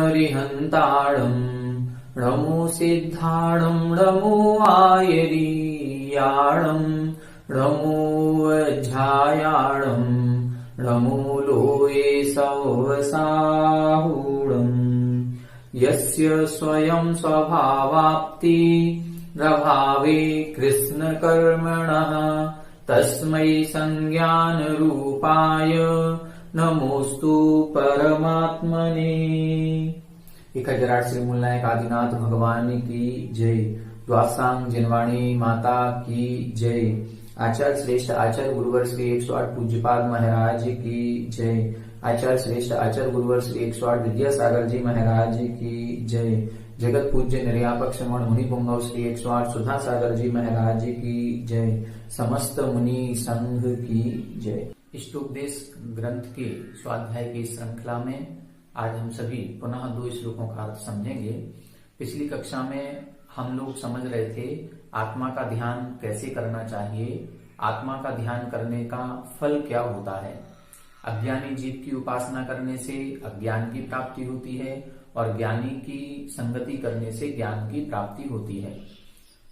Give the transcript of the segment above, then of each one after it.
हरिहन्ताणम् नमो सिद्धाणम् नमो आयरीयाणम् नमो वज्रायाणम् नमो लोये सवसाहुणम् यस्य स्वयं स्वभावाप्ति प्रभावे कृष्णकर्मणः तस्मै संज्ञानरूपाय नमोस्तु परमात्मने। 1008 श्री मूलनायक आदिनाथ भगवान की जय। द्वासांग जिनवाणी माता की जय। आचार्य श्रेष्ठ आचार्य गुरुवर श्री 108 पूज्यपाद महाराज की जय। आचार्य श्रेष्ठ आचार्य गुरुवर श्री 108 विद्यासागर जी महाराज की जय। जगत पूज्य निर्यापक श्रमण मुनि पुंगव श्री 108 सुधा सागर जी महाराज की जय। समस्त मुनि संघ की जय। इष्टोपदेश ग्रंथ के स्वाध्याय की श्रृंखला में आज हम सभी पुनः 2 श्लोकों का अर्थ समझेंगे। पिछली कक्षा में हम लोग समझ रहे थे आत्मा का ध्यान कैसे करना चाहिए, आत्मा का ध्यान करने का फल क्या होता है। अज्ञानी जीव की उपासना करने से अज्ञान की प्राप्ति होती है और ज्ञानी की संगति करने से ज्ञान की प्राप्ति होती है।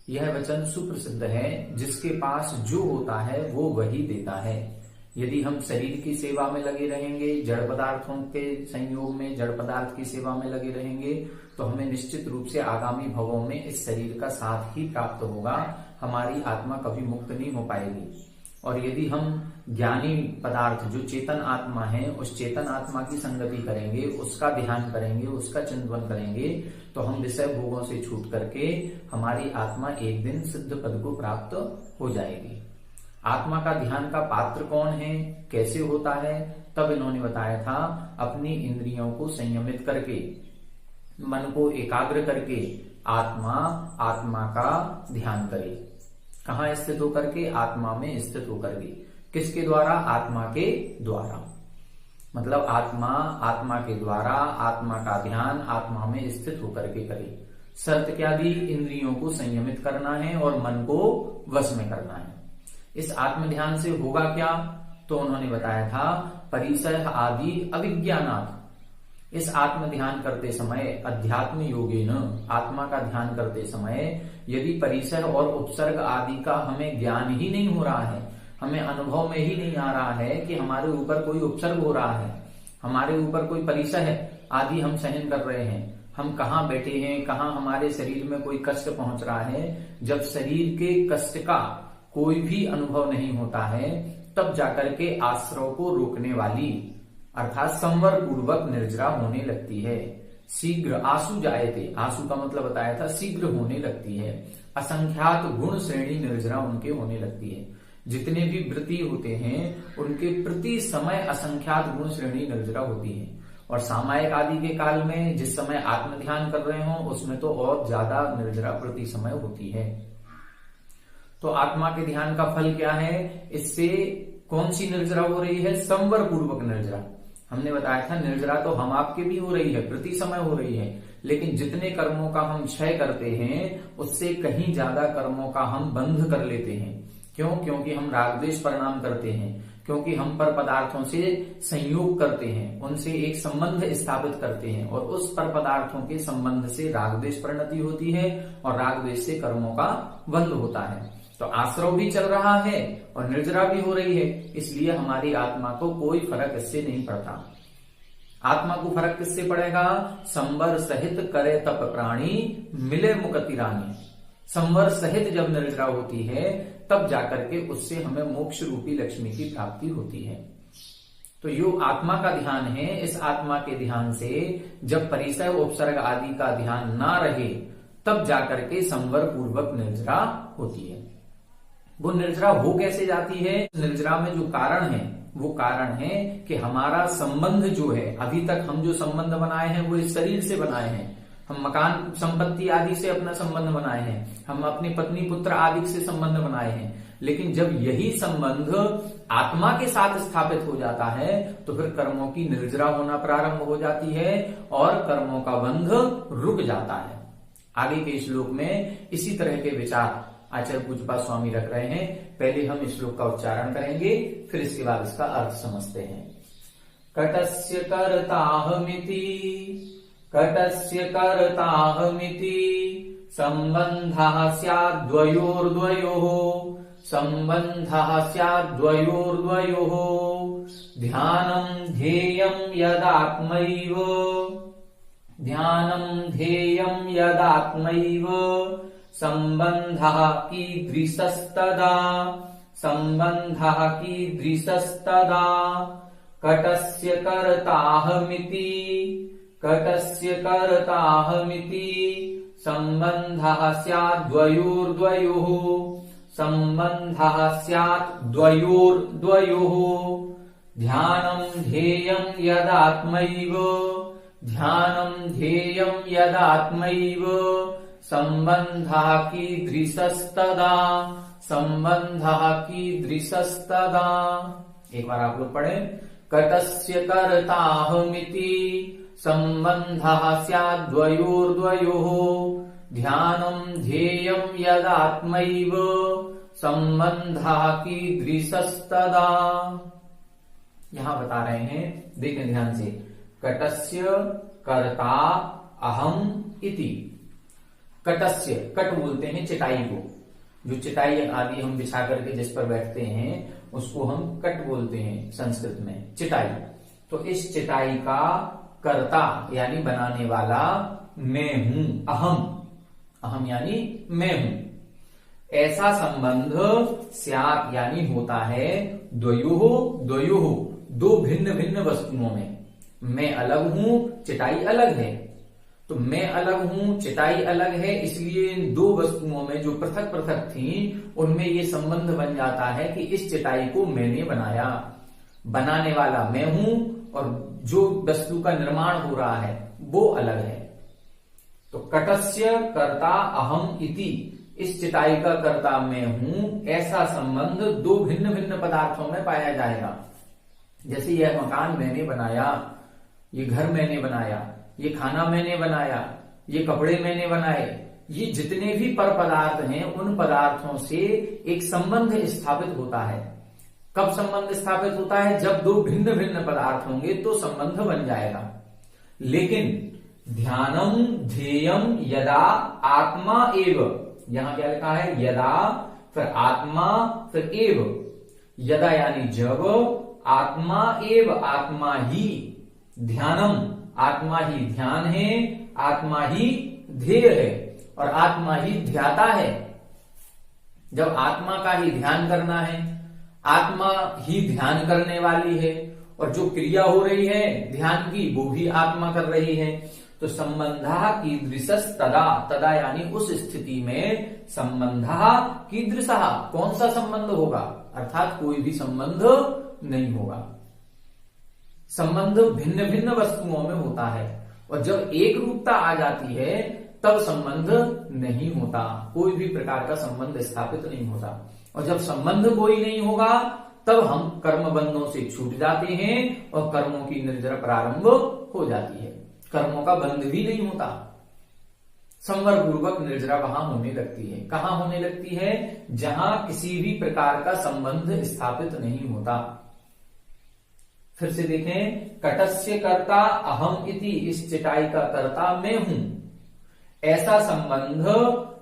यह वचन सुप्रसिद्ध है, जिसके पास जो होता है वो वही देता है। यदि हम शरीर की सेवा में लगे रहेंगे, जड़ पदार्थों के संयोग में जड़ पदार्थ की सेवा में लगे रहेंगे, तो हमें निश्चित रूप से आगामी भवों में इस शरीर का साथ ही प्राप्त होगा। हमारी आत्मा कभी मुक्त नहीं हो पाएगी। और यदि हम ज्ञानी पदार्थ जो चेतन आत्मा है, उस चेतन आत्मा की संगति करेंगे, उसका ध्यान करेंगे, उसका चिंतन करेंगे, तो हम विषय भोगों से छूट करके हमारी आत्मा एक दिन सिद्ध पद को प्राप्त हो जाएगी। आत्मा का ध्यान का पात्र कौन है, कैसे होता है, तब इन्होंने बताया था अपनी इंद्रियों को संयमित करके, मन को एकाग्र करके आत्मा का ध्यान करे। कहाँ स्थित होकर के? आत्मा में स्थित होकर के। किसके द्वारा? आत्मा के द्वारा। मतलब आत्मा के द्वारा आत्मा का ध्यान आत्मा में स्थित होकर के करे। शर्त क्या दी? इंद्रियों को संयमित करना है और मन को वश में करना है। इस आत्म ध्यान से होगा क्या? तो उन्होंने बताया था परिसय आदि अविज्ञानात्। इस आत्म ध्यान करते समय अध्यात्म योगेन, आत्मा का ध्यान करते समय यदि परिसय और उपसर्ग आदि का हमें ज्ञान ही नहीं हो रहा है, हमें अनुभव में ही नहीं आ रहा है कि हमारे ऊपर कोई उपसर्ग हो रहा है, हमारे ऊपर कोई परिसय आदि हम सहन कर रहे हैं, हम कहाँ बैठे हैं, कहाँ हमारे शरीर में कोई कष्ट पहुंच रहा है, जब शरीर के कष्ट का कोई भी अनुभव नहीं होता है, तब जाकर के आश्रव को रोकने वाली अर्थात संवर पूर्वक निर्जरा होने लगती है। शीघ्र आंसू जाए थे, आंसू का मतलब बताया था शीघ्र होने लगती है। असंख्यात गुण श्रेणी निर्जरा उनके होने लगती है। जितने भी वृत्ति होते हैं उनके प्रति समय असंख्यात गुण श्रेणी निर्जरा होती है। और सामायिक आदि के काल में जिस समय आत्म ध्यान कर रहे हो उसमें तो और ज्यादा निर्जरा प्रति समय होती है। तो आत्मा के ध्यान का फल क्या है? इससे कौन सी निर्जरा हो रही है? संवर पूर्वक निर्जरा। हमने बताया था निर्जरा तो हम आपके भी हो रही है, प्रति समय हो रही है, लेकिन जितने कर्मों का हम क्षय करते हैं उससे कहीं ज्यादा कर्मों का हम बंध कर लेते हैं। क्यों? क्योंकि हम रागद्वेष परिणाम करते हैं, क्योंकि हम पर पदार्थों से संयोग करते हैं, उनसे एक संबंध स्थापित करते हैं और उस पर पदार्थों के संबंध से रागद्वेष परिणति होती है और रागद्वेष से कर्मों का बंध होता है। तो आश्रव भी चल रहा है और निर्जरा भी हो रही है, इसलिए हमारी आत्मा को कोई फर्क इससे नहीं पड़ता। आत्मा को फर्क किससे पड़ेगा? संवर सहित करे तप प्राणी मिले मुक्ति रानी। संवर सहित जब निर्जरा होती है तब जाकर के उससे हमें मोक्ष रूपी लक्ष्मी की प्राप्ति होती है। तो यो आत्मा का ध्यान है। इस आत्मा के ध्यान से जब परिसय उपसर्ग आदि का ध्यान ना रहे तब जाकर के संवर पूर्वक निर्जरा होती है। वो निर्जरा हो कैसे जाती है? निर्जरा में जो कारण है वो कारण है कि हमारा संबंध जो है, अभी तक हम जो संबंध बनाए हैं वो इस शरीर से बनाए हैं। हम मकान संपत्ति आदि से अपना संबंध बनाए हैं, हम अपनी पत्नी पुत्र आदि से संबंध बनाए हैं। लेकिन जब यही संबंध आत्मा के साथ स्थापित हो जाता है तो फिर कर्मों की निर्जरा होना प्रारंभ हो जाती है और कर्मों का बंध रुक जाता है। आगे के श्लोक में इसी तरह के विचार आचार्य पूज्यपाद स्वामी रख रहे हैं। पहले हम इस श्लोक का उच्चारण करेंगे, फिर इसके बाद इसका अर्थ समझते हैं। कटस्य कर्ताहमिति, कटस्य कर्ताहमिति संबंधः स्याद्द्वयोर्द्वयोः, संबंधः स्याद्द्वयोर्द्वयोः ध्यानं ध्येयं यदात्मैव, ध्यानं ध्येयं यदात्मैव संबंधः कीदृशस्तदा, संबंधः कीदृशस्तदा कटस्य कर्ताहमिति, कटस्य कर्ताहमिति संबंधः स्याद्द्वयोर्द्वयोः, संबंधः स्याद्द्वयोर्द्वयोः ध्यानं ध्येयं यदात्मैव, ध्यानं ध्येयं यदात्मैव संबंधः कीदृशस्तदा, संबंधः कीदृशस्तदा। एक बार आप लोग पढ़ें। कटस्य कर्ताहमिति संबंधः स्याद्द्वयोर्द्वयोः, ध्यानं ध्येयं यदात्मैव संबंधः कीदृशस्तदा। यहां बता रहे हैं, देखें ध्यान से। कटस्य कर्ता अहम इति। कटस्य, कट बोलते हैं चटाई को, जो चटाई आदि हम बिछा करके जिस पर बैठते हैं उसको हम कट बोलते हैं संस्कृत में, चटाई। तो इस चटाई का कर्ता यानी बनाने वाला मैं हूं, अहम, अहम यानी मैं हूं। ऐसा संबंध स्यात् यानी होता है द्वयोः, द्वयोः दो भिन्न भिन्न वस्तुओं में। मैं अलग हूं, चटाई अलग है। तो मैं अलग हूं, चटाई अलग है, इसलिए इन दो वस्तुओं में जो पृथक पृथक थी उनमें ये संबंध बन जाता है कि इस चटाई को मैंने बनाया। बनाने वाला मैं हूं और जो वस्तु का निर्माण हो रहा है वो अलग है। तो कटस्य कर्ता अहम इति, इस चटाई का कर्ता मैं हूं, ऐसा संबंध दो भिन्न भिन्न पदार्थों में पाया जाएगा। जैसे यह मकान मैंने बनाया, ये घर मैंने बनाया, ये खाना मैंने बनाया, ये कपड़े मैंने बनाए, ये जितने भी पर पदार्थ हैं उन पदार्थों से एक संबंध स्थापित होता है। कब संबंध स्थापित होता है? जब दो भिन्न भिन्न पदार्थ होंगे तो संबंध बन जाएगा। लेकिन ध्यानम ध्येयम यदा आत्मा एव, यहां क्या लिखा है? यदा, फिर आत्मा, फिर एव। यदा यानी जब, आत्मा एव आत्मा ही, ध्यानम आत्मा ही ध्यान है, आत्मा ही ध्येय है और आत्मा ही ध्याता है। जब आत्मा का ही ध्यान करना है, आत्मा ही ध्यान करने वाली है और जो क्रिया हो रही है ध्यान की वो भी आत्मा कर रही है। तो संबंधः कीदृशः तदा, तदा यानी उस स्थिति में संबंधः कीदृशः, कौन सा संबंध होगा? अर्थात कोई भी संबंध नहीं होगा। संबंध भिन्न भिन्न वस्तुओं में होता है और जब एक रूपता आ जाती है तब संबंध नहीं होता, कोई भी प्रकार का संबंध स्थापित नहीं होता। और जब संबंध कोई नहीं होगा तब हम कर्म बंधों से छूट जाते हैं और कर्मों की निर्जरा प्रारंभ हो जाती है। कर्मों का बंध भी नहीं होता, संवर पूर्वक निर्जरा वहां होने लगती है। कहां होने लगती है? जहां किसी भी प्रकार का संबंध स्थापित नहीं होता। फिर से देखें, कटस्य कर्ता अहम इति, इस चटाई का कर्ता मैं हूं, ऐसा संबंध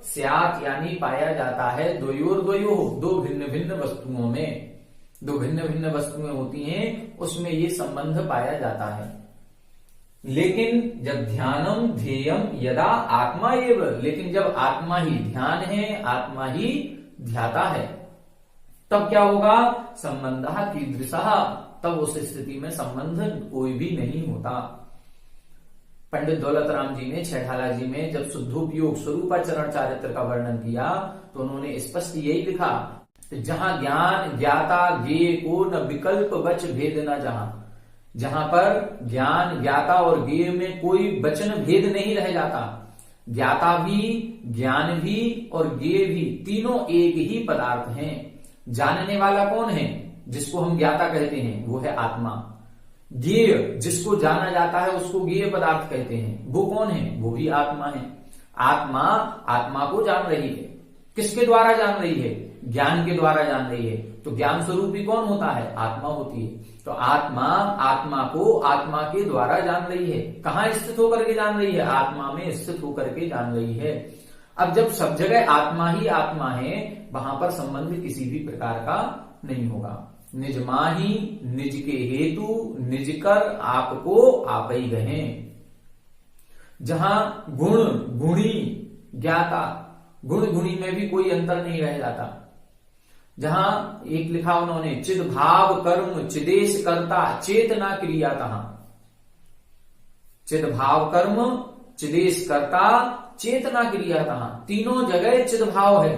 स्यात् यानी पाया जाता है द्वयोर्द्वयोः, दो भिन्न भिन्न वस्तुओं में। दो भिन्न भिन्न वस्तुएं होती हैं उसमें ये संबंध पाया जाता है। लेकिन जब ध्यानम ध्येयम यदा आत्मा एव, लेकिन जब आत्मा ही ध्यान है, आत्मा ही ध्याता है, तब क्या होगा? संबंधः कीदृशः, तब उस स्थिति में संबंध कोई भी नहीं होता। पंडित दौलत राम जी ने छैठाला जी में जब शुद्धोपयोग स्वरूपाचरण चारित्र का वर्णन किया तो उन्होंने स्पष्ट यही लिखा तो जहां ज्ञान ज्ञाता ज्ञेय को न विकल्प वच भेद न जहां पर ज्ञान ज्ञाता और ज्ञेय में कोई वचन भेद नहीं रह जाता, ज्ञाता भी ज्ञान भी और ज्ञेय भी तीनों एक ही पदार्थ हैं। जानने वाला कौन है? जिसको हम ज्ञाता कहते हैं वो है आत्मा। ज्ञेय जिसको जाना जाता है उसको ज्ञेय पदार्थ कहते हैं, वो कौन है? वो भी आत्मा है। आत्मा को जान रही है। किसके द्वारा जान रही है? ज्ञान के द्वारा जान रही है। तो ज्ञान स्वरूपी कौन होता है? आत्मा होती है। तो आत्मा को आत्मा के द्वारा जान रही है। कहाँ स्थित होकर के जान रही है? आत्मा में स्थित होकर के जान रही है। अब जब सब जगह आत्मा ही आत्मा है, वहां पर संबंध किसी भी प्रकार का नहीं होगा। निज माही निज के हेतु निज कर आपको आप ही गहे। जहां गुण गुणी ज्ञाता, गुण गुणी में भी कोई अंतर नहीं रह जाता। जहां एक लिखा उन्होंने चिद भाव कर्म चिदेश करता चेतना क्रिया तहां। चिद भाव कर्म चिदेश करता चेतना क्रिया तहां। तीनों जगह चिद भाव है,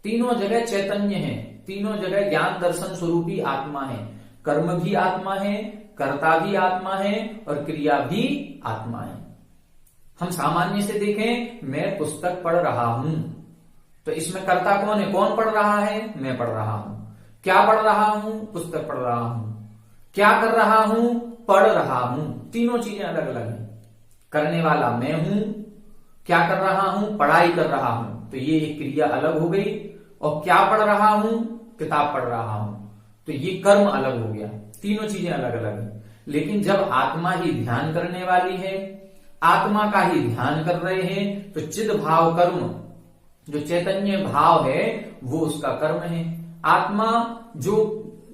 तीनों जगह चैतन्य है, तीनों जगह ज्ञान दर्शन स्वरूपी आत्मा है। कर्म भी आत्मा है, कर्ता भी आत्मा है और क्रिया भी आत्मा है। हम सामान्य से देखें, मैं पुस्तक पढ़ रहा हूं तो इसमें कर्ता कौन है? कौन पढ़ रहा है? मैं पढ़ रहा हूं। क्या पढ़ रहा हूं? पुस्तक पढ़ रहा हूं। क्या कर रहा हूं? पढ़ रहा हूं। तीनों चीजें अलग अलग हैं। करने वाला मैं हूं, क्या कर रहा हूं? पढ़ाई कर रहा हूं, तो ये एक क्रिया अलग हो गई। और क्या पढ़ रहा हूं? किताब पढ़ रहा हूं, तो ये कर्म अलग हो गया। तीनों चीजें अलग अलग हैं। लेकिन जब आत्मा ही ध्यान करने वाली है, आत्मा का ही ध्यान कर रहे हैं, तो चिद भाव कर्म जो चैतन्य भाव है वो उसका कर्म है। आत्मा जो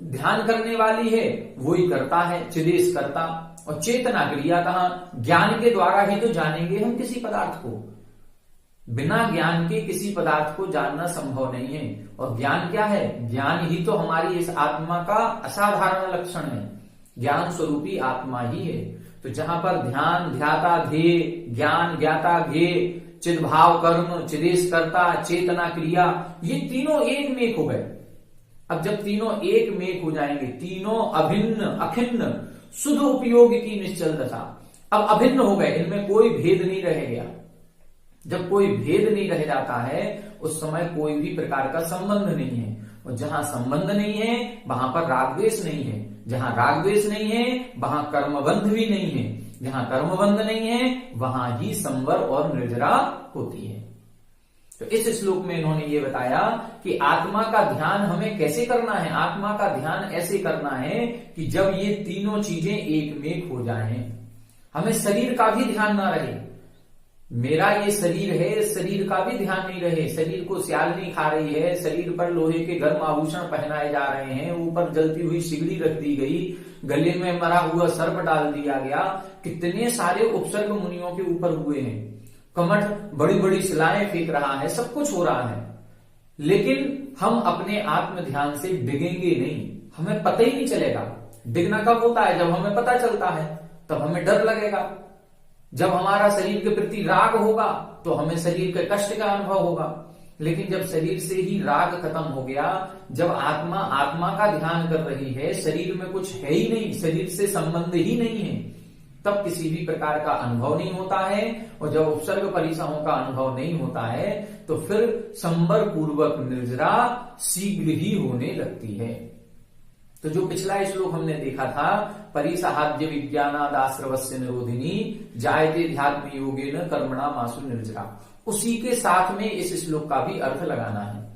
ध्यान करने वाली है वो ही करता है, चिदेश करता। और चेतना क्रिया कहां? ज्ञान के द्वारा ही तो जानेंगे हम किसी पदार्थ को। बिना ज्ञान के किसी पदार्थ को जानना संभव नहीं है। और ज्ञान क्या है? ज्ञान ही तो हमारी इस आत्मा का असाधारण लक्षण है। ज्ञान स्वरूपी आत्मा ही है। तो जहां पर ध्यान ध्याता ध्येय, ज्ञान ज्ञाता ज्ञेय, चिद भाव कर्म चिदेश करता चेतना क्रिया, ये तीनों एक में एक हो गए। अब जब तीनों एक में एक हो जाएंगे, तीनों अभिन्न अखिन्न शुद्ध उपयोग की निश्चल दशा, अब अभिन्न हो गए, इनमें कोई भेद नहीं रह गया। जब कोई भेद नहीं रह जाता है उस समय कोई भी प्रकार का संबंध नहीं है। और जहां संबंध नहीं है वहां पर राग द्वेष नहीं है। जहां राग द्वेष नहीं है वहां कर्मबंध भी नहीं है। जहां कर्मबंध नहीं है वहां ही संवर और निर्जरा होती है। तो इस श्लोक में इन्होंने ये बताया कि आत्मा का ध्यान हमें कैसे करना है। आत्मा का ध्यान ऐसे करना है कि जब ये तीनों चीजें एक में एक हो जाएं, हमें शरीर का भी ध्यान ना रहे। मेरा ये शरीर है, शरीर का भी ध्यान नहीं रहे। शरीर को सियालनी खा रही है, शरीर पर लोहे के गर्म आभूषण पहनाए जा रहे हैं, ऊपर जलती हुई सिगड़ी रख दी गई, गले में मरा हुआ सर्प डाल दिया गया। कितने सारे उपसर्ग मुनियों के ऊपर हुए हैं। कमठ बड़ी बड़ी शिलाएं फेंक रहा है, सब कुछ हो रहा है, लेकिन हम अपने आत्म ध्यान से डिगेंगे नहीं। हमें पता ही नहीं चलेगा। डिगना कब होता है? जब हमें पता चलता है, तब हमें डर लगेगा। जब हमारा शरीर के प्रति राग होगा तो हमें शरीर के कष्ट का अनुभव होगा। लेकिन जब शरीर से ही राग खत्म हो गया, जब आत्मा का ध्यान कर रही है, शरीर में कुछ है ही नहीं, शरीर से संबंध ही नहीं है, तब किसी भी प्रकार का अनुभव नहीं होता है। और जब उपसर्ग परिसहों का अनुभव नहीं होता है तो फिर संवर पूर्वक निर्जरा शीघ्र ही होने लगती है। तो जो पिछला श्लोक हमने देखा था, परिसाहाद्य विज्ञानादाश्रवस्य निरोधिनी जायते ध्यात्म योगेन कर्मणा मासु निर्जरा, उसी के साथ में इस श्लोक का भी अर्थ लगाना है।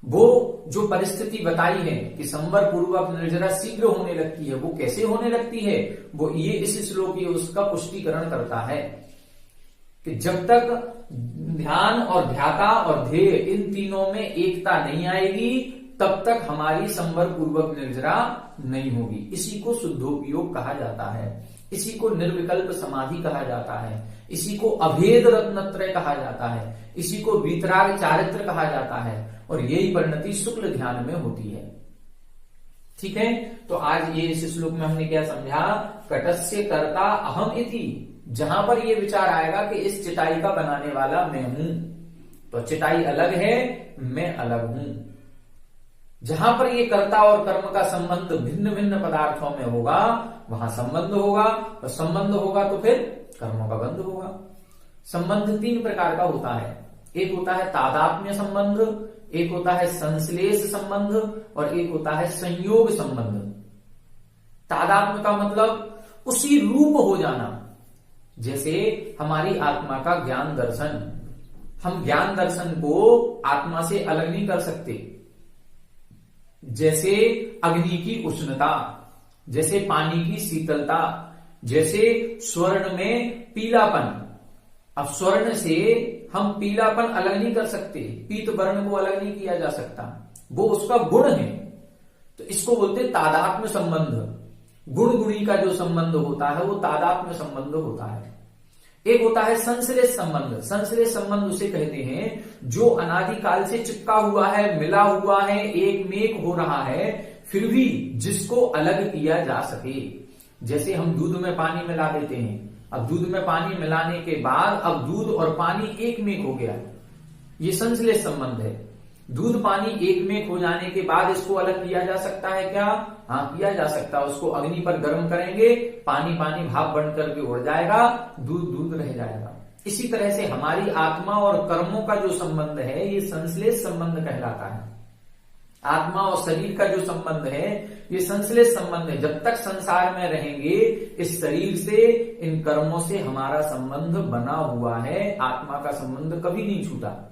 वो जो परिस्थिति बताई है कि संवर पूर्वक निर्जरा शीघ्र होने लगती है, वो कैसे होने लगती है, वो ये इस श्लोक ये उसका पुष्टिकरण करता है कि जब तक ध्यान और ध्याता और ध्येय इन तीनों में एकता नहीं आएगी तब तक हमारी संवर पूर्वक निर्जरा नहीं होगी। इसी को शुद्धोपयोग कहा जाता है, इसी को निर्विकल्प समाधि कहा जाता है, इसी को अभेद रत्नत्रय कहा जाता है, इसी को वीतराग चारित्र कहा जाता है। और यही परिणति शुक्ल ध्यान में होती है। ठीक है, तो आज ये इस श्लोक में हमने क्या समझा? कटस्य कर्ता अहम इति। जहां पर ये विचार आएगा कि इस चिटाई का बनाने वाला मैं हूं, तो चिटाई अलग है, मैं अलग हूं। जहां पर ये कर्ता और कर्म का संबंध भिन्न भिन्न पदार्थों में होगा वहां संबंध होगा, और संबंध होगा तो फिर कर्मों का बंध होगा। संबंध तीन प्रकार का होता है। एक होता है तादात्म्य संबंध, एक होता है संश्लेष संबंध, और एक होता है संयोग संबंध। तादात्म्य का मतलब उसी रूप हो जाना। जैसे हमारी आत्मा का ज्ञान दर्शन, हम ज्ञान दर्शन को आत्मा से अलग नहीं कर सकते। जैसे अग्नि की उष्णता, जैसे पानी की शीतलता, जैसे स्वर्ण में पीलापन। अब स्वर्ण से हम पीलापन अलग नहीं कर सकते, पीत वर्ण को अलग नहीं किया जा सकता, वो उसका गुण है। तो इसको बोलते हैं तादात्म्य संबंध। गुण गुणी का जो संबंध होता है वो तादात्म्य संबंध होता है। एक होता है संश्लेष संबंध। संश्लेष संबंध उसे कहते हैं जो अनादिकाल से चिपका हुआ है, मिला हुआ है, एक मेक हो रहा है, फिर भी जिसको अलग किया जा सके। जैसे हम दूध में पानी मिला देते हैं, अब दूध में पानी मिलाने के बाद अब दूध और पानी एक मेक हो गया, ये संश्लेष संबंध है। दूध पानी एक में हो जाने के बाद इसको अलग किया जा सकता है क्या? हाँ, किया जा सकता है। उसको अग्नि पर गर्म करेंगे, पानी पानी भाप बन करके उड़ जाएगा, दूध दूध रह जाएगा। इसी तरह से हमारी आत्मा और कर्मों का जो संबंध है ये संश्लेष संबंध कहलाता है। आत्मा और शरीर का जो संबंध है ये संश्लेष संबंध है। जब तक संसार में रहेंगे इस शरीर से, इन कर्मों से हमारा संबंध बना हुआ है, आत्मा का संबंध कभी नहीं छूटा।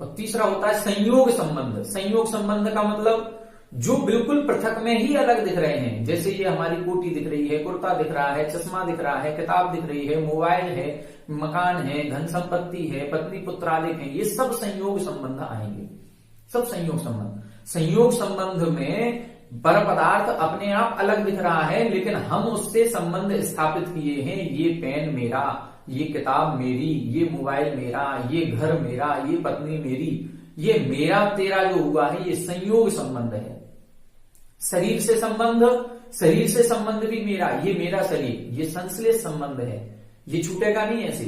और तीसरा होता है संयोग संबंध। संयोग संबंध का मतलब जो बिल्कुल पृथक में ही अलग दिख रहे हैं। जैसे ये हमारी कोटी दिख रही है, कुर्ता दिख रहा है, चश्मा दिख रहा है, किताब दिख रही है, मोबाइल है, मकान है, धन संपत्ति है, पत्नी पुत्र आदि है, ये सब संयोग संबंध आएंगे, सब संयोग संबंध। संयोग संबंध में पर पदार्थ अपने आप अलग दिख रहा है, लेकिन हम उससे संबंध स्थापित किए हैं। ये पेन मेरा, ये किताब मेरी, ये मोबाइल मेरा, ये घर मेरा, ये पत्नी मेरी, ये मेरा तेरा जो हुआ है ये संयोग संबंध है। शरीर से संबंध, शरीर से संबंध भी मेरा, ये मेरा शरीर, ये संश्लेष संबंध है, ये छूटेगा नहीं ऐसे।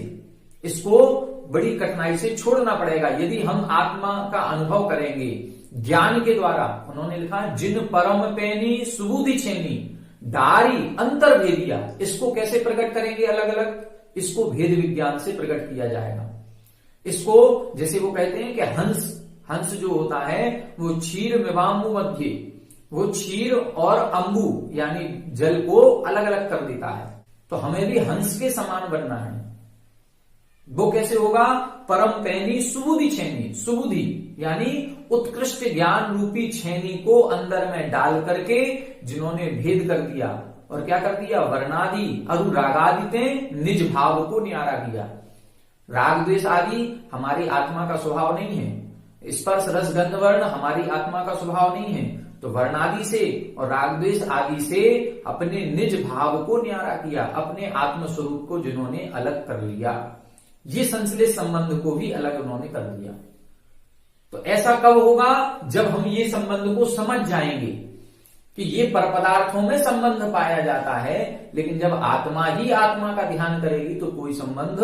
इसको बड़ी कठिनाई से छोड़ना पड़ेगा यदि हम आत्मा का अनुभव करेंगे ज्ञान के द्वारा। उन्होंने लिखा जिन परम पैनी सुबुधि छेनी डारी अंतर भेदिया। इसको कैसे प्रकट करेंगे अलग अलग? इसको भेद विज्ञान से प्रकट किया जाएगा। इसको जैसे वो कहते हैं कि हंस, हंस जो होता है वो क्षीर विवाम्बु मध्य, वो क्षीर और अंबु यानी जल को अलग अलग कर देता है। तो हमें भी हंस के समान बनना है। वो कैसे होगा? परम पैनी सुबुधि छेनी, सुबुधि यानी उत्कृष्ट ज्ञान रूपी छेनी को अंदर में डाल करके जिन्होंने भेद कर दिया और क्या कर दिया? वर्णादि अनुरागादिते निज भाव को न्यारा किया। राग द्वेष आदि हमारी आत्मा का स्वभाव नहीं है, स्पर्श रस गंध वर्ण हमारी आत्मा का स्वभाव नहीं है। तो वर्णादि से और राग द्वेष आदि से अपने निज भाव को न्यारा किया, अपने आत्म स्वरूप को जिन्होंने अलग कर लिया। ये संश्लेष संबंध को भी अलग उन्होंने कर दिया। तो ऐसा कब होगा? जब हम ये संबंध को समझ जाएंगे कि ये पर पदार्थों में संबंध पाया जाता है, लेकिन जब आत्मा ही आत्मा का ध्यान करेगी तो कोई संबंध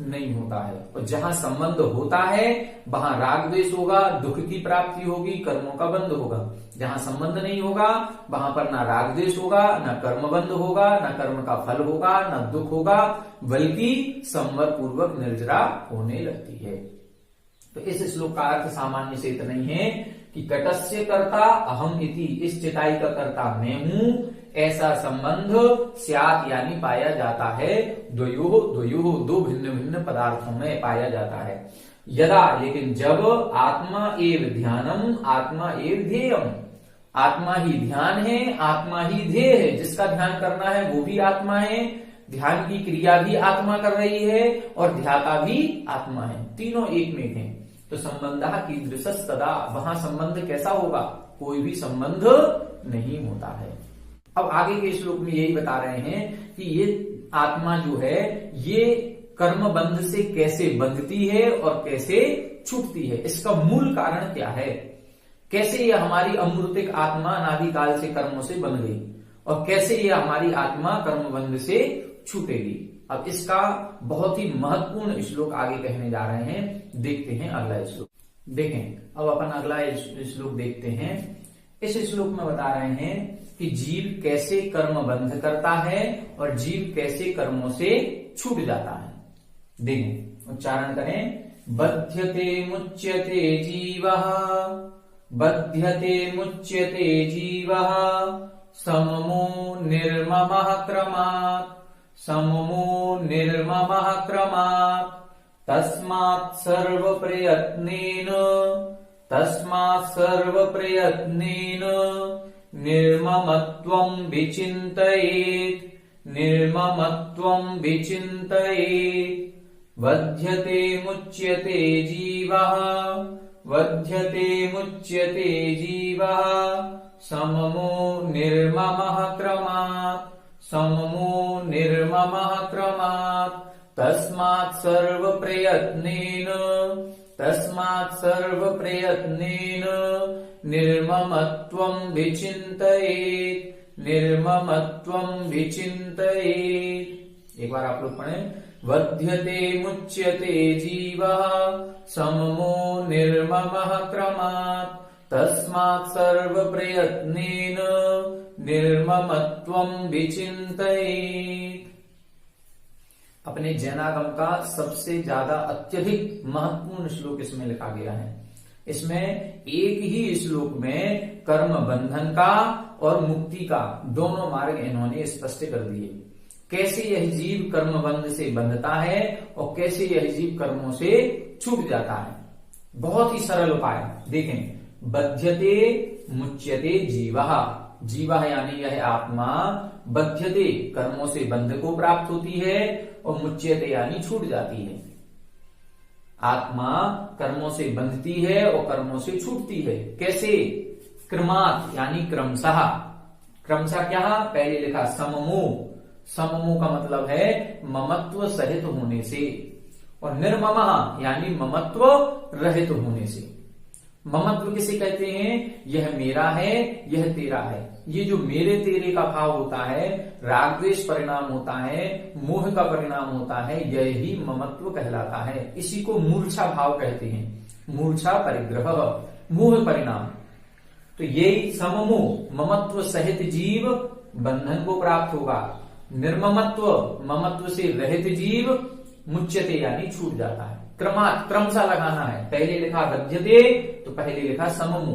नहीं होता है। और जहां संबंध होता है वहां राग द्वेष होगा, दुख की प्राप्ति होगी, कर्मों का बंध होगा। जहां संबंध नहीं होगा वहां पर ना राग द्वेष होगा, ना कर्म बंध होगा, ना कर्म का फल होगा, ना दुख होगा, बल्कि संवर पूर्वक निर्जरा होने लगती है। तो इस श्लोक का अर्थ सामान्य से इतना ही है कि कटस्य कर्ता अहम इति, इस चिताई का कर्ता मैं हूं, ऐसा संबंध स्यात् यानी पाया जाता है। द्वयोः दो भिन्न भिन्न पदार्थों में पाया जाता है। यदा लेकिन जब आत्मा एव ध्यानम आत्मा एव ध्येयम, आत्मा ही ध्यान है, आत्मा ही ध्येय है। जिसका ध्यान करना है वो भी आत्मा है, ध्यान की क्रिया भी आत्मा कर रही है और ध्याता भी आत्मा है, तीनों एक में है। तो संबंध कीदृश सदा, वहां संबंध कैसा होगा? कोई भी संबंध नहीं होता है। अब आगे के श्लोक में यही बता रहे हैं कि ये आत्मा जो है ये कर्म बंध से कैसे बंधती है और कैसे छूटती है, इसका मूल कारण क्या है, कैसे ये हमारी अमृतिक आत्मा अनादिकाल से कर्मों से बन गई और कैसे ये हमारी आत्मा कर्म बंध से छूटेगी। अब इसका बहुत ही महत्वपूर्ण श्लोक आगे कहने जा रहे हैं। देखते हैं अगला श्लोक। देखें अब अपन अगला श्लोक देखते हैं इस श्लोक में बता रहे हैं कि जीव कैसे कर्म बंध करता है और जीव कैसे कर्मों से छूट जाता है। देखो उच्चारण करें, बध्यते मुच्यते जीवः, बध्यते मुच्यते जीवः, सममो निर्ममः क्रमात्, सममो निर्ममः क्रमात्, तस्मात् सर्वप्रयत्नेन, तस्मात् सर्वप्रयत्नेन निर्ममत्वं विचिन्तयेत्, निर्ममत्वं विचिन्तयेत्। बध्यते मुच्यते जीवः, बध्यते मुच्यते जीवः, सममो निर्ममः क्रमात्, सममो निर्ममः क्रमात्, तस्मात् सर्वप्रयत्नेन, तस्मात् सर्वप्रयत्नेन निर्ममत्वं विचिन्तयेत्, निर्ममत्वं विचिन्तयेत्। एक बार आप लोग पढ़ें, बध्यते मुच्यते जीवः, सममो निर्ममः क्रमात्, तस्मात् सर्वप्रयत्नेन निर्ममत्वं विचिन्तयेत्। अपने जैनागम का सबसे ज्यादा अत्यधिक महत्वपूर्ण श्लोक इसमें लिखा गया है। इसमें एक ही श्लोक में कर्म बंधन का और मुक्ति का दोनों मार्ग इन्होंने स्पष्ट कर दिए। कैसे यह जीव कर्म बंध से बंधता है और कैसे यह जीव कर्मों से छूट जाता है। बहुत ही सरल उपाय देखें, बध्यते मुच्यते जीवः, जीवः यानी यह आत्मा, बध्यते कर्मों से बंध को प्राप्त होती है और मुच्यते यानी छूट जाती है। आत्मा कर्मों से बंधती है और कर्मों से छूटती है। कैसे? क्रमात् यानी क्रमशः। क्रमशः क्या? पहले लिखा सममो, सममो का मतलब है ममत्व सहित होने से, और निर्ममः यानी ममत्व रहित होने से। ममत्व किसे कहते हैं? यह मेरा है, यह तेरा है। ये जो मेरे तेरे का भाव होता है, राग द्वेष परिणाम होता है, मोह का परिणाम होता है, यह ही ममत्व कहलाता है। इसी को मूर्छा भाव कहते हैं, मूर्छा परिग्रह, मोह परिणाम। तो यही सममो, ममत्व सहित जीव बंधन को प्राप्त होगा। निर्ममत्व, ममत्व से रहित जीव मुच्यते यानी छूट जाता है। क्रमात्, क्रमशः लगाना है। पहले लिखा बध्यते तो पहले लिखा सममो,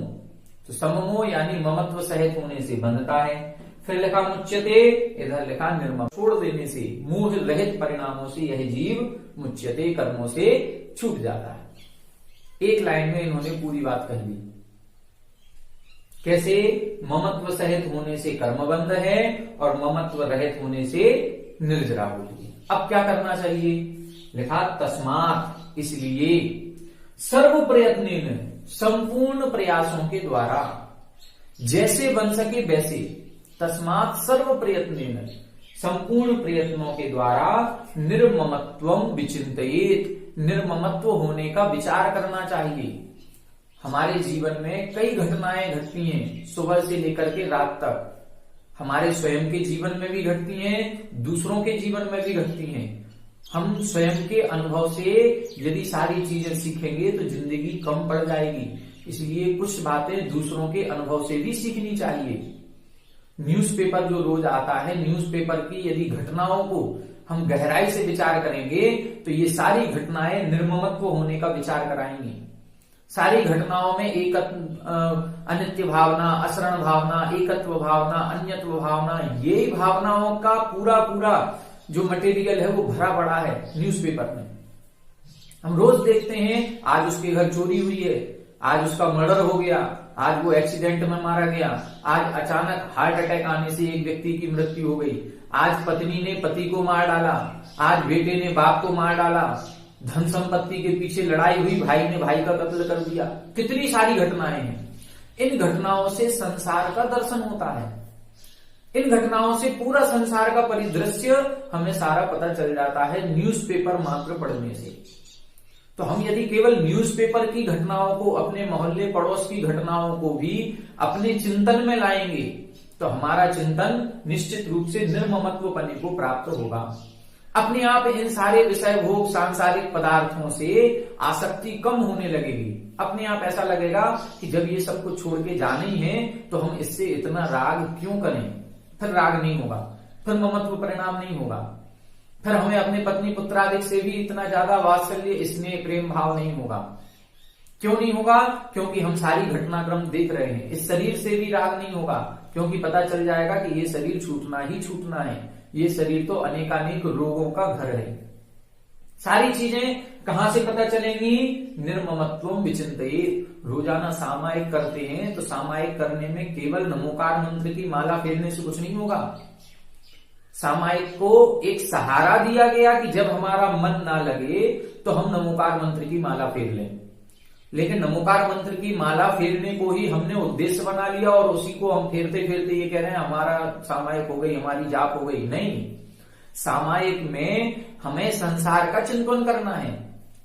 तो सममो यानी ममत्व सहित होने से बंधता है। फिर लिखा मुच्यते, इधर लिखा निर्मम, छोड़ देने से, मोह रहित परिणामों से यह जीव मुच्यते कर्मों से छूट जाता है। एक लाइन में इन्होंने पूरी बात कह दी। कैसे? ममत्व सहित होने से कर्म बंध है और ममत्व रहित होने से निर्जरा होती है। अब क्या करना चाहिए? लिखा तस्मात्, इसलिए, सर्व प्रयत्नेन, संपूर्ण प्रयासों के द्वारा, जैसे बन सके वैसे, तस्मात् सर्व प्रयत्नेन, संपूर्ण प्रयत्नों के द्वारा, निर्ममत्वं विचिन्तयेत्, निर्ममत्व होने का विचार करना चाहिए। हमारे जीवन में कई घटनाएं घटती हैं, सुबह से लेकर के रात तक। हमारे स्वयं के जीवन में भी घटती हैं, दूसरों के जीवन में भी घटती हैं। हम स्वयं के अनुभव से यदि सारी चीजें सीखेंगे तो जिंदगी कम पड़ जाएगी। इसलिए कुछ बातें दूसरों के अनुभव से भी सीखनी चाहिए। न्यूज़पेपर जो रोज आता है, न्यूज़पेपर की यदि घटनाओं को हम गहराई से विचार करेंगे तो ये सारी घटनाएं निर्ममत्व होने का विचार कराएंगी। सारी घटनाओं में अनित्य भावना, असरण भावना, एकत्व भावना, अन्यत्व भावना, ये भावनाओं का पूरा पूरा जो मटेरियल है वो भरा पड़ा है न्यूज़पेपर में। हम रोज देखते हैं, आज उसके घर चोरी हुई है, आज उसका मर्डर हो गया, आज वो एक्सीडेंट में मारा गया, आज अचानक हार्ट अटैक आने से एक व्यक्ति की मृत्यु हो गई, आज पत्नी ने पति को मार डाला, आज बेटे ने बाप को मार डाला, धन संपत्ति के पीछे लड़ाई हुई, भाई ने भाई का कत्ल कर दिया। कितनी सारी घटनाएं हैं। इन घटनाओं से संसार का दर्शन होता है। इन घटनाओं से पूरा संसार का परिदृश्य हमें सारा पता चल जाता है न्यूज़पेपर मात्र पढ़ने से। तो हम यदि केवल न्यूज़पेपर की घटनाओं को, अपने मोहल्ले पड़ोस की घटनाओं को भी अपने चिंतन में लाएंगे तो हमारा चिंतन निश्चित रूप से निर्ममत्व पने को प्राप्त होगा। अपने आप इन सारे विषय भोग सांसारिक पदार्थों से आसक्ति कम होने लगेगी। अपने आप ऐसा लगेगा कि जब ये सब कुछ छोड़ के जाना ही है तो हम इससे इतना राग क्यों करें। फिर राग नहीं होगा, फिर ममत्व परिणाम नहीं होगा, फिर हमें अपने पत्नी पुत्रादिक से भी इतना ज्यादा वात्सल्य स्नेह प्रेम भाव नहीं होगा। क्यों नहीं होगा? क्योंकि हम सारी घटनाक्रम देख रहे हैं। इस शरीर से भी राग नहीं होगा, क्योंकि पता चल जाएगा कि ये शरीर छूटना ही छूटना है। ये शरीर तो अनेकानेक रोगों का घर है। सारी चीजें कहां से पता चलेंगी? निर्ममत्वम विचिंतयेत्। रोजाना सामायिक करते हैं तो सामायिक करने में केवल नमोकार मंत्र की माला फेरने से कुछ नहीं होगा। सामायिक को एक सहारा दिया गया कि जब हमारा मन ना लगे तो हम नमोकार मंत्र की माला फेर लें। लेकिन नमोकार मंत्र की माला फेरने को ही हमने उद्देश्य बना लिया और उसी को हम फेरते फेरते ये कह रहे हैं हमारा सामायिक हो गई, हमारी जाप हो गई। नहीं, सामायिक में हमें संसार का चिंतन करना है।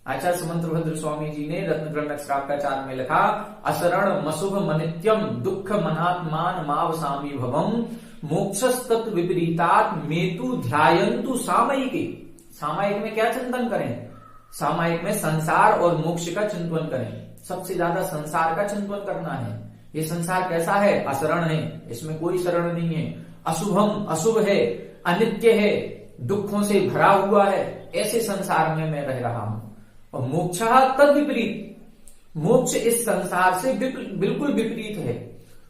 आचार्य सुमंत्रभद्र स्वामी जी ने रत्न ग्रंथ श्रावकाचार में लिखा, असरण मसुभ मनित्यम दुख मनात्मान माव सामी भवम मोक्षस्तत् विपरीतात मेतु ध्यायन्तु सामयिके। सामायिक में क्या चिंतन करें? सामायिक में संसार और मोक्ष का चिंतन करें। सबसे ज्यादा संसार का चिंतन करना है। ये संसार कैसा है? असरण है, इसमें कोई शरण नहीं है। अशुभम, अशुभ है, अनित्य है, दुखों से भरा हुआ है। ऐसे संसार में मैं रह रहा हूं। और मोक्ष तद विपरीत, मोक्ष इस संसार से बिल्कुल विपरीत है।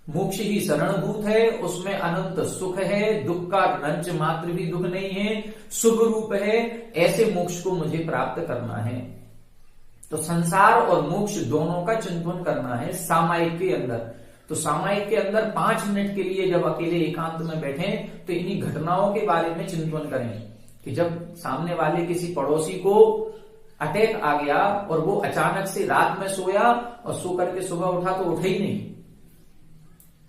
मोक्ष ही शरणभूत है, उसमें अनंत सुख है, दुख का रंच मात्र भी दुख नहीं है, शुभ रूप है। ऐसे मोक्ष को मुझे प्राप्त करना है। तो संसार और मोक्ष दोनों का चिंतन करना है सामायिक के अंदर। तो सामायिक के अंदर 5 मिनट के लिए जब अकेले एकांत में बैठे तो इन्हीं घटनाओं के बारे में चिंतन करें कि जब सामने वाले किसी पड़ोसी को अटैक आ गया और वो अचानक से रात में सोया और सो करके सुबह उठा तो उठा ही नहीं,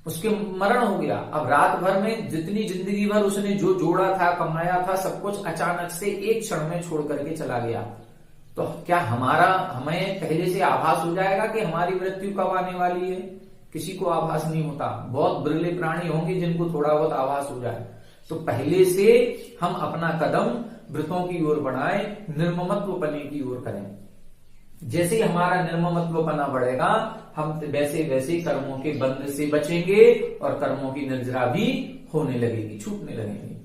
उसके मरण हो गया। अब रात भर में जितनी जिंदगी भर उसने जो जोड़ा था, कमाया था, सब कुछ अचानक से एक क्षण में छोड़ करके चला गया। तो क्या हमें पहले से आभास हो जाएगा कि हमारी मृत्यु कब आने वाली है? किसी को आभास नहीं होता। बहुत बिरले प्राणी होंगे जिनको थोड़ा बहुत आभास हो जाए। तो पहले से हम अपना कदम व्रतों की ओर बढ़ाएं, निर्ममत्व पने की ओर करें। जैसे ही हमारा निर्ममत्व पना बढ़ेगा, हम वैसे वैसे कर्मों के बंध से बचेंगे और कर्मों की निर्जरा भी होने लगेगी, छूटने लगेंगे।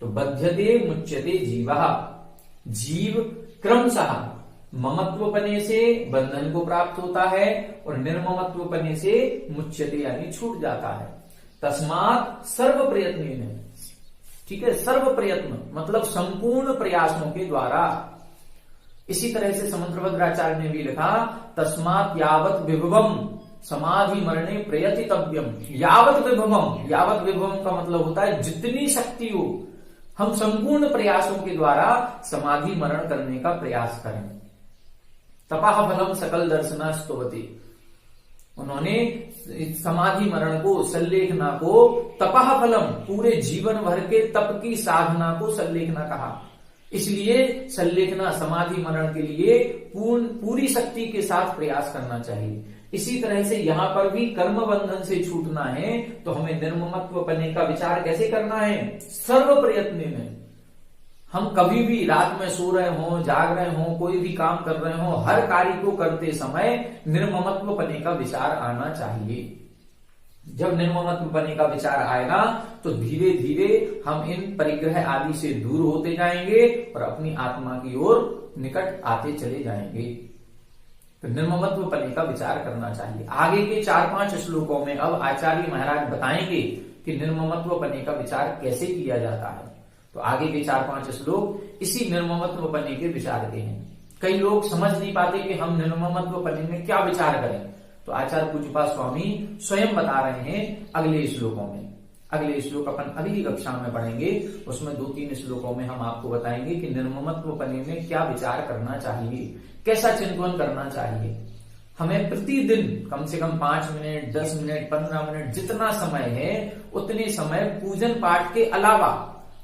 तो बध्यते मुच्यते जीवः, जीव क्रमशः ममत्व पने से बंधन को प्राप्त होता है और निर्ममत्व पने से मुच्यते यानी छूट जाता है। तस्मात् सर्व प्रयत्न, ठीक है, सर्व प्रयत्न मतलब संपूर्ण प्रयासों के द्वारा। इसी तरह से समंत्रभद्राचार्य ने भी लिखा, तस्मात् यावत विभवम समाधि मरणे प्रयतितव्यम। यावत विभवम, यावत विभवम का मतलब होता है जितनी शक्ति हो, हम संपूर्ण प्रयासों के द्वारा समाधि मरण करने का प्रयास करें। तपाह फलम सकल दर्शना स्तुवति। उन्होंने समाधि मरण को, सल्लेखना को तपाह फलम, पूरे जीवन भर के तप की साधना को सल्लेखना कहा। इसलिए सल्लेखना समाधि मरण के लिए पूरी शक्ति के साथ प्रयास करना चाहिए। इसी तरह से यहां पर भी कर्म बंधन से छूटना है तो हमें निर्ममत्व पने का विचार कैसे करना है? सर्व प्रयत्न में। हम कभी भी रात में सो रहे हो, जाग रहे हो, कोई भी काम कर रहे हो, हर कार्य को करते समय निर्ममत्व पने का विचार आना चाहिए। जब निर्ममत्व पने का विचार आएगा तो धीरे धीरे हम इन परिग्रह आदि से दूर होते जाएंगे और अपनी आत्मा की ओर निकट आते चले जाएंगे। तो निर्ममत्व पने का विचार करना चाहिए। आगे के 4-5 श्लोकों में अब आचार्य महाराज बताएंगे कि निर्ममत्व पने का विचार कैसे किया जाता है। तो आगे के 4-5 श्लोक इसी निर्ममत्व पने के विचार के हैं। कई लोग समझ नहीं पाते कि हम निर्ममत्व पने में क्या विचार करें। तो आचार्य पूज्यपाद स्वामी स्वयं बता रहे हैं अगले श्लोकों में। अगले श्लोक अपन अगली कक्षा में पढ़ेंगे। उसमें 2-3 श्लोकों में हम आपको बताएंगे कि निर्ममत्व पने में क्या विचार करना चाहिए, कैसा चिंतन करना चाहिए। हमें प्रतिदिन कम से कम 5 मिनट, 10 मिनट, 15 मिनट जितना समय है उतने समय पूजन पाठ के अलावा,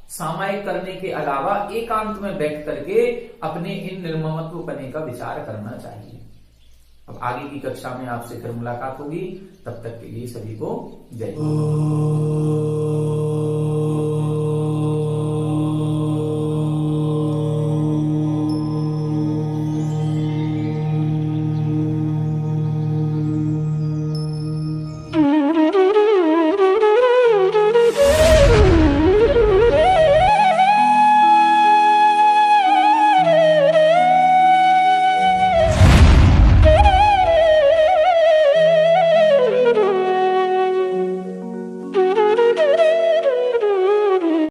सामायिक करने के अलावा एकांत में बैठ करके अपने इन निर्ममत्व पने का विचार करना चाहिए। अब आगे की कक्षा में आपसे फिर मुलाकात होगी। तब तक के लिए सभी को जय।